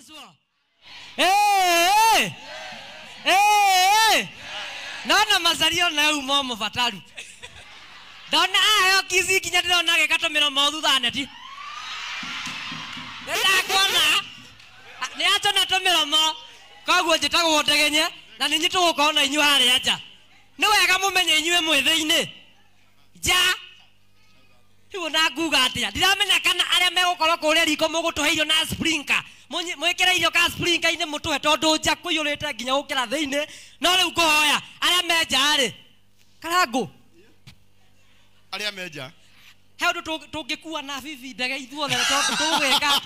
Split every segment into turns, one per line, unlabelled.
Joshua. Nona mazario na umo mufataru. Dona ayo kizi kinya ndona gekatomero mothu thaneti. Nenda kuona. Ni acha na tomero mo. Kaguo njitagwo Ndegenye na ninyi tugukona inyu hari aja. Ni wega mumenye inyue mwithiini. Ja. Hiyo na nguga atia. Ndiramenya kana aria megukorwo kuria riko mugutuheirio na sprinkler. Mwikira irio ka sprinkler ine mutuhe tondu nja kuyurite nginya gukira thiini. No riu kuhoya aria menja ri. Karangu.
Aria menja.
He undu tungikua na bibi ndege ithuothe tondu tugwika.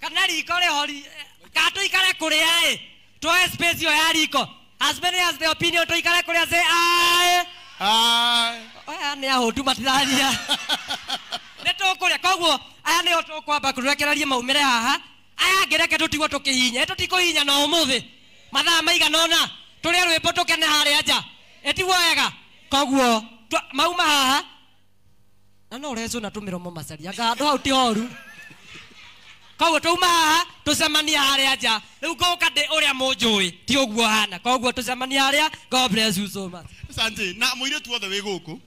Kana riko rihori. Kato ikare kuria e. Toe space yo ya riko. As many as the opinion to ikare kuria say aye.
Aye.
Aya ni ahotu matiraria. Neto kuria koguo aya ni oto kwamba kurekereria maumire haha. Aya ngereke tutigwo tukihinya. Tutikuhinya no umuthi. Mathaa maigana ona. Turi rwimbo tukene hari aja. Etigwo wega. Koguo mauma haha. Na no rezo na tumiromo macaria. Ngando hau ti horu. Koguo tuma haha tucemania hari aja. Riu ngoka ndi uria munjui. Ti uguo hana. Koguo tucemania haria. God bless you so much.
Asante. Na muire tu othe wi guku.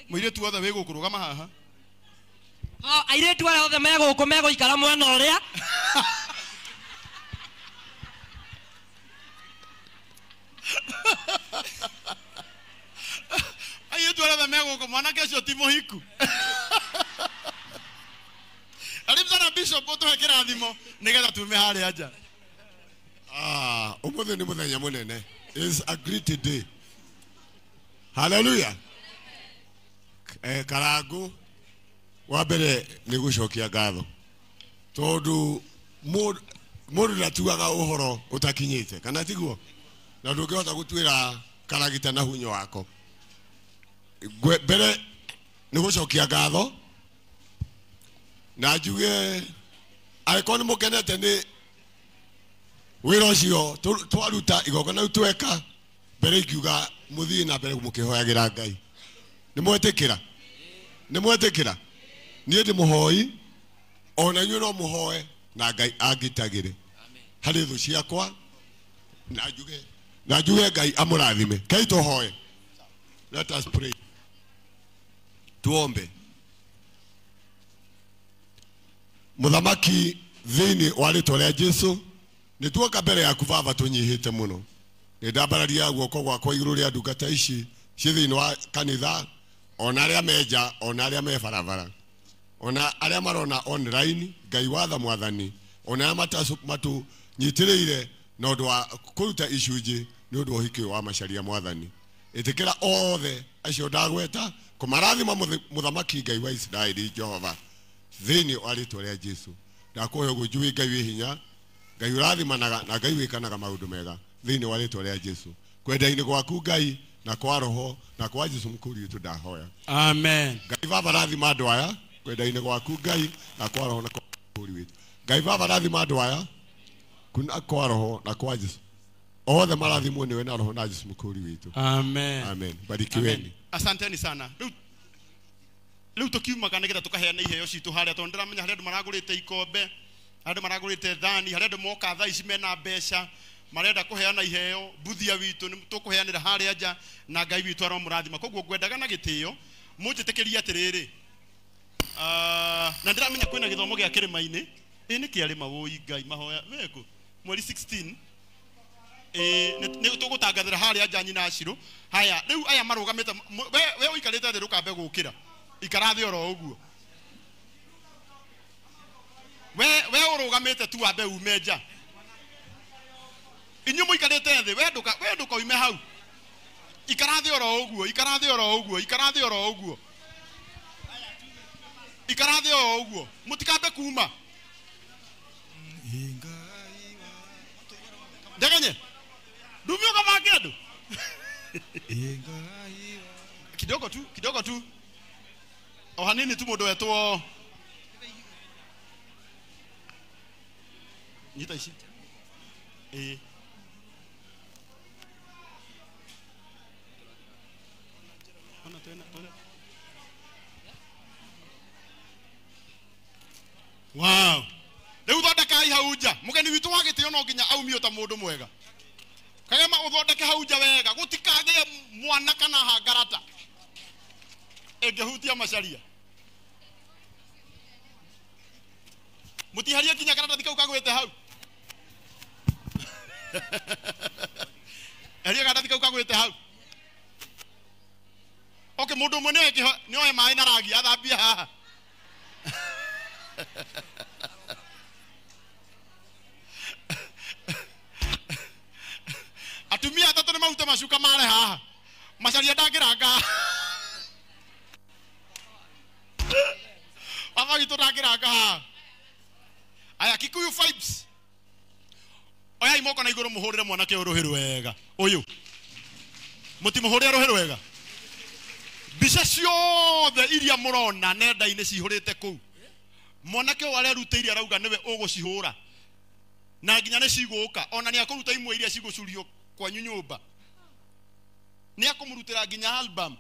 Muire tu othe wi guku rugama haha.
Aire tu othe me guku me guikara mwena uria.
Aire tu othe me guku mwana kesho ti muhiku. Alimsana bishop otuhe kirathimo nigetha tume hari aja.
Umuthi ni muthenya munene. Is a great day. Hallelujah. Karangu wa mbere ni gucokia ngatho tondu mundu ndatugaga uhoro utakinyite kana tiguo na ndungihota gutwira karagita na hunyo wako mbere ni gucokia ngatho na njuge aiko ni mukenete ni wira ucio twaruta igongona tweka mbere ikiuga muthii na mbere mukihoyagira Ngai ni mwetikira nie ndi muhoi ona nyu no muhoe na Ngai angitagire hari thu ciakwa na njuge Ngai amurathime kai tuhoe. Let us pray. Tuombe. Muthamaki thiini wa ritwa ria Jesu ni tuoka mbere yaku Baba tunyihite muno ni ndambararia guoko gwakwa iguru ria ndungata ici cie thiini wa kanitha ona aria menja ona aria me barabara ona aria marona online Ngai watha mwathani ona aria matu nyitiriire na undu wa kuruta icunji ni undu uhiki wa macaria mwathani itikira othe acio ndagweta kumarathima muthamaki Ngai wa Israeli Jehova thiini wa ritwa ria Jesu ndakuhe uguo njui Ngai wi hinya Ngai urathimanaga na Ngai wikanaga maundu mega thiini wa ritwa ria Jesu kwenda-ini gwaku Ngai na kwa roho na kwa Jesu mkuri wetu ndahoya. Amen. Ngai Baba rathima andu aya kwenda-ini gwaku Ngai na kwa roho na kwa mkuri wetu. Ngai Baba rathima andu aya kuna kwa roho na kwa Jesu othe marathimwo niwe na roho na Jesu mkuri wetu. Amen. Amen. Barikiweni.
Asanteni sana. Riu tukiuma kana nigetha tukaheana iheo citu haria tondu ndiramenya haria andu maragurite ikombe andu maragurite thani haria andu moka thaa ici mena mbeca marenda kuheana iheo buthia witu ni tukuheanira haria nja na Ngai witu aromurathima koguo ngwendaga na gitio munjitikiria atiriri na ndiramenya kwina githomo gia kirima-ini ni kiarima woi Ngai mahoya weko mweri 16 ni tugutangathira haria nja nyina Ashiro haya riu aya marugamite we uikarite thi rukambe gukira ikarathi oro uguo we urugamite tu ambe umeja inyu muikarite thi we nduka uime hau ikarathi oro uguo mutikambe kuma Ndegenye dumio kama kedo kidogo tu ohanini tu mundu wetwo nyita ici ona tena Wow. Rĩu thondekai hau nja. Mũgeni witũ wa gĩtĩo no nginya aumio ta mũndũ mwega. Kagema ũthondeke hau nja wega. Gũtikagĩe mwana kana hangarata ĩngĩhutia macaria. Mũtiharie kinya karatathi kau kagwĩte hau. Eria karatathi kau kagwĩte hau. Okay, mũndũ ũmwe nĩoe maĩ na rangi athambia haha. Atumia atatũ nĩ maruta macuka mare haha. Macaria ndangĩranga. Baba witũ ndangĩranga haha. Aya Kikuyu vibes. Oya imoko na igũrũ mũhũrĩre mwanake ũyũ rũhĩ rwega. Ũyũ. Mũtimũhũrĩre rũhĩ rwega. Mbica ciothe iria mũrona nenda-inĩ cihũrĩte kũu. Mwanake ũyũ arerutĩire arauga nĩwe ũgũcihũra. Na nginya nĩ cigũka. Ona nĩ akũruta imwe iria cigũcurio kwanyu nyũmba. Nĩ akũmũrutĩra nginya album.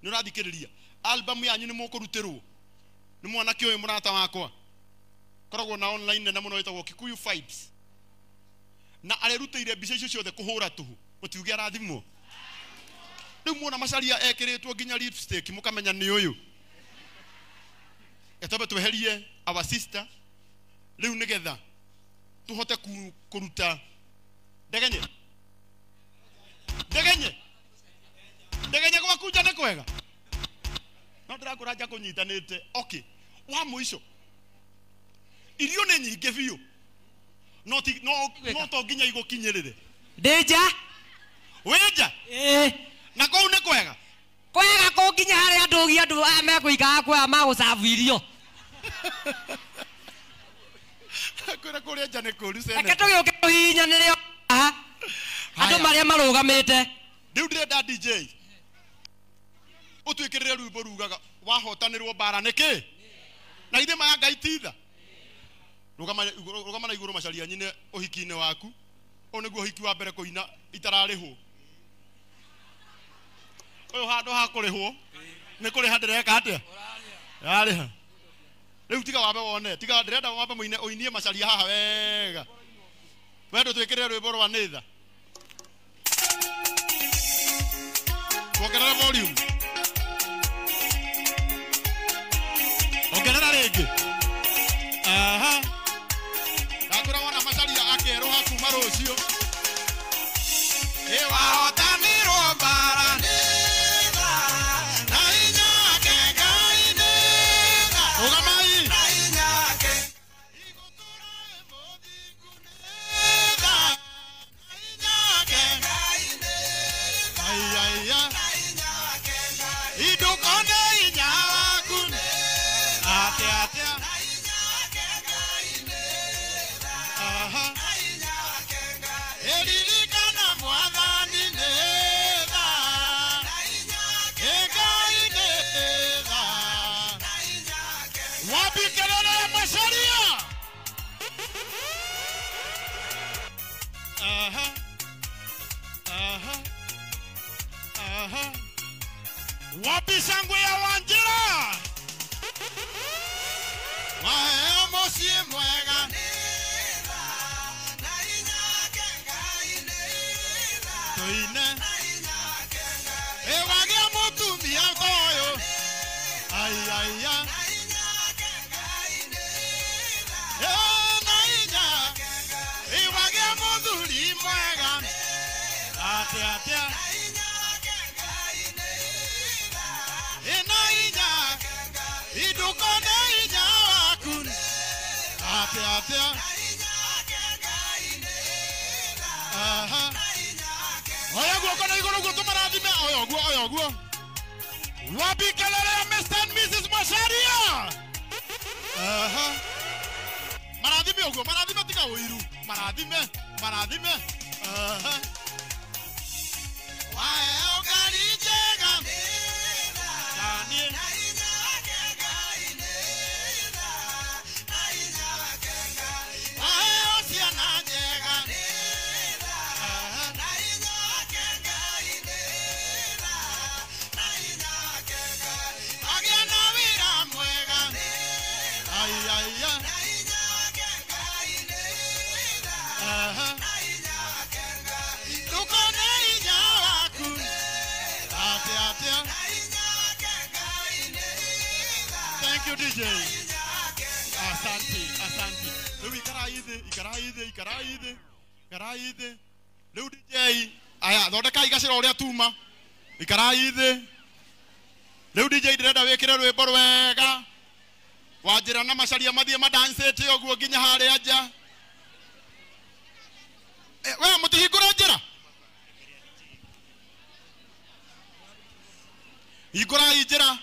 Nĩ ũrathikĩrĩria. Album yanyu nĩ mũkũrutĩrwo. Nĩ mwanake ũyũ mũrata wakwa. Koragwo na online nene mũno wĩtagwo Kikuyu vibes. Na arerutĩire mbica icio ciothe kũhũra tũhũ. Mũtiuge arathimwo. Rĩu muona macaria ekĩrĩtwo nginya lipstick mũkamenya nĩ ũyũ. Etambe tweherie our sister. Rĩu nĩgetha tuhote kũruta ndegenye. Ndegenye kwa kuja nĩ kwega. No ndĩrakũranja kũnyitanĩte. Okay. Wa mũico. Irio nĩ nyingĩ biũ. No to nginya igũkinyĩrĩre.
Ndĩnja.
Wĩnja? Na kũu nĩ kwega.
Kwega kũnginya harĩa andũ aya mekũikara kuoya magũcabu irio.
Kũrĩa nja nĩ kũru cene.
Reke tũgĩũke tũhihinyanĩre haha. Andũ marĩa marũgamĩte.
Rĩu ndĩrenda DJ. Ũtwĩkĩrĩre rwĩmbo rugaga wahotanĩrwo mbara nĩkĩ? Na ithe maya Ngai titha. Rũgama na igũrũ macaria nyine ũhiki-inĩ waku. Ũyũ nĩguo ũhiki wa mbere kũina itararĩhwo. Ũyũ handũ ha kũrĩhwo nĩ kũrĩha ndĩreka atĩa? Yarĩha. Rĩu tiga wambe wone, tiga ndĩrenda wambe mũine ũinie macaria haha wega. Wendo twĩkĩrĩre rwĩmbo rwa nĩtha. Ongerera volume. Ongerera rĩngĩ. Aha. Ndakũra wona macaria akerũha kuma rũciũ. Wahotanĩrwo mbara nĩtha. Na inyake Ngai nĩtha. Rũgamai. Na inyake. Igũtũra mũthingu nĩtha. Na inyake Ngai nĩtha. Aiya. Na inyake Ngai. Idũkone inya waku nĩtha. Atia. Na inyake Ngai nĩtha. Aha. Na inyake Ngai. Eririkana mwathani nĩtha. Na inyake Ngai nĩtha. Na inyake. Wambikĩrĩre macaria. Aha. Wambicangwe ya Wanjĩra. Waheo mũciĩ mwega. Nĩtha. Na inyake Ngai nĩtha. Tũine. Na inyake Ngai. Wagĩa mũtumia ta ũyũ. Aiya. Na inyake Ngai nĩtha. Na inyake Ngai. Wagĩa mũthuri mwega. Atia. Na inyake Ngai nĩtha. Na inyake Ngai. Idũkone inya waku. Atia. Na inyake Ngai nĩtha. Aha. Na inyake. Oya guoko na igũrũ guo tũmarathime. Oya guo. Wambikĩrĩre Mr. and Mrs. Macharia. Aha. Marathime ũguo, marathime tiga ũiru. Marathime. Aha. Waheo ngari njega. Nĩtha. Na inyake Ngai nĩtha. Na inyake Ngai. Waheo ciana njega. Nĩtha. Na inyake Ngai nĩtha. Na inyake Ngai. Agĩa na wĩra mwega. Nĩtha. Aiya. Na Tukone hinya waku. Atia. Thank you DJ. Asante. Leo ikaraithe. Leo DJ. Aya, thondeka igacira uria tuma. Ikaraithe. Leo DJ ndirenda wikire rwimbo rwega. Wanjira na macaria mathie madancete oguo nginya haria nja. We mutihingura njira. Hingura njira.